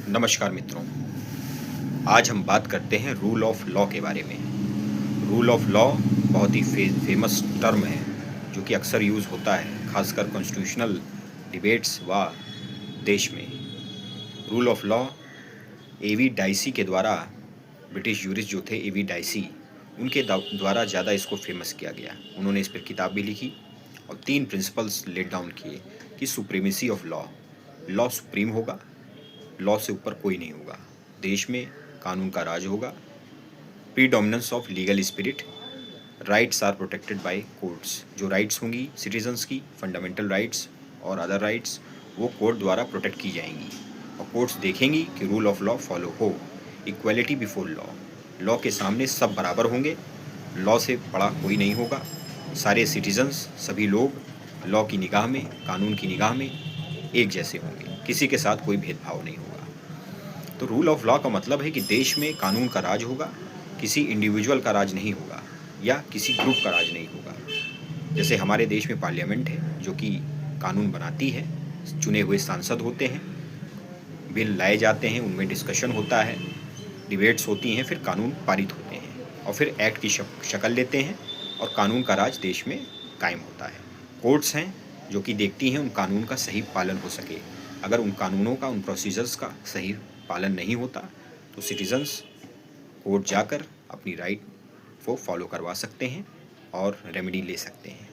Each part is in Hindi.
नमस्कार मित्रों, आज हम बात करते हैं रूल ऑफ लॉ के बारे में। रूल ऑफ लॉ बहुत ही फेमस टर्म है जो कि अक्सर यूज़ होता है, खासकर कॉन्स्टिट्यूशनल डिबेट्स व देश में। Rule of law A V Dicey के द्वारा, ब्रिटिश यूरिस्ट जो थे एवी डाइसी, उनके द्वारा ज़्यादा इसको फेमस किया गया। उन्होंने इस पर किताब भी लिखी और 3 प्रिंसिपल्स लेट डाउन किए कि supremacy of law, law supreme होगा, लॉ से ऊपर कोई नहीं होगा, देश में कानून का राज होगा, predominance of legal spirit, rights are protected by courts. जो राइट्स होंगी सिटीजन्स की, फंडामेंटल राइट्स और अदर राइट्स, वो कोर्ट द्वारा प्रोटेक्ट की जाएंगी और कोर्ट्स देखेंगी कि रूल ऑफ लॉ फॉलो हो। इक्वलिटी बिफोर लॉ, लॉ के सामने सब बराबर होंगे, लॉ से बड़ा कोई नहीं होगा, सारे सिटीजन्स, सभी लोग लॉ की निगाह में, कानून की निगाह में एक जैसे होंगे, किसी के साथ कोई भेदभाव नहीं होगा। तो रूल ऑफ लॉ का मतलब है कि देश में कानून का राज होगा, किसी इंडिविजुअल का राज नहीं होगा या किसी ग्रुप का राज नहीं होगा। जैसे हमारे देश में पार्लियामेंट है जो कि कानून बनाती है, चुने हुए सांसद होते हैं, बिल लाए जाते हैं, उनमें डिस्कशन होता है, डिबेट्स होती हैं, फिर कानून पारित होते हैं और फिर एक्ट की शक्ल लेते हैं और कानून का राज देश में कायम होता है। कोर्ट्स हैं जो कि देखती हैं उन कानून का सही पालन हो सके। अगर उन कानूनों का, उन प्रोसीजर्स का सही पालन नहीं होता तो सिटीजन्स कोर्ट जाकर अपनी राइट को फॉलो करवा सकते हैं और रेमेडी ले सकते हैं।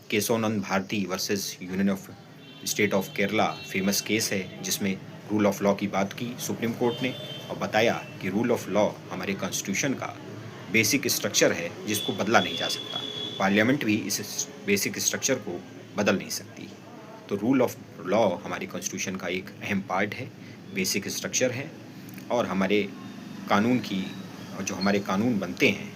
Keshavananda Bharati versus union of state of Kerala famous case है जिसमें रूल ऑफ लॉ की बात की सुप्रीम कोर्ट ने और बताया कि रूल ऑफ लॉ हमारे कॉन्स्टिट्यूशन का बेसिक स्ट्रक्चर है जिसको बदला नहीं जा सकता। पार्लियामेंट भी इस बेसिक स्ट्रक्चर को बदल नहीं सकती। तो रूल ऑफ लॉ हमारे कॉन्स्टिट्यूशन का एक अहम पार्ट है, बेसिक स्ट्रक्चर है और हमारे कानून की, जो हमारे कानून बनते हैं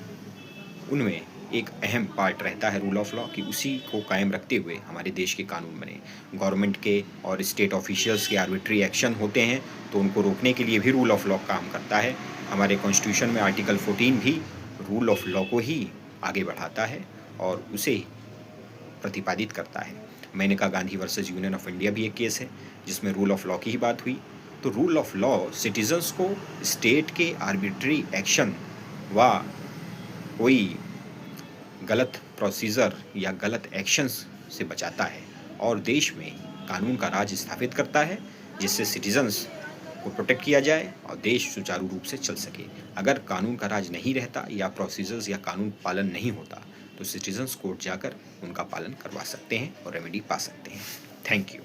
उनमें एक अहम पार्ट रहता है रूल ऑफ लॉ कि उसी को कायम रखते हुए हमारे देश के कानून बने। गवर्नमेंट के और स्टेट ऑफिशियल्स के आर्बिट्री एक्शन होते हैं तो उनको रोकने के लिए भी रूल ऑफ लॉ काम करता है। हमारे कॉन्स्टिट्यूशन में आर्टिकल 14 भी रूल ऑफ लॉ को ही आगे बढ़ाता है और उसे प्रतिपादित करता है। Maneka Gandhi versus union of India भी एक केस है जिसमें रूल ऑफ लॉ की ही बात हुई। तो रूल ऑफ लॉ सिटीजन्स को स्टेट के आर्बिट्री एक्शन व कोई गलत प्रोसीजर या गलत एक्शंस से बचाता है और देश में कानून का राज स्थापित करता है जिससे सिटीजन्स को प्रोटेक्ट किया जाए और देश सुचारू रूप से चल सके। अगर कानून का राज नहीं रहता या प्रोसीजर्स या कानून पालन नहीं होता तो सिटीजन्स कोर्ट जाकर उनका पालन करवा सकते हैं और रेमेडी पा सकते हैं। Thank you.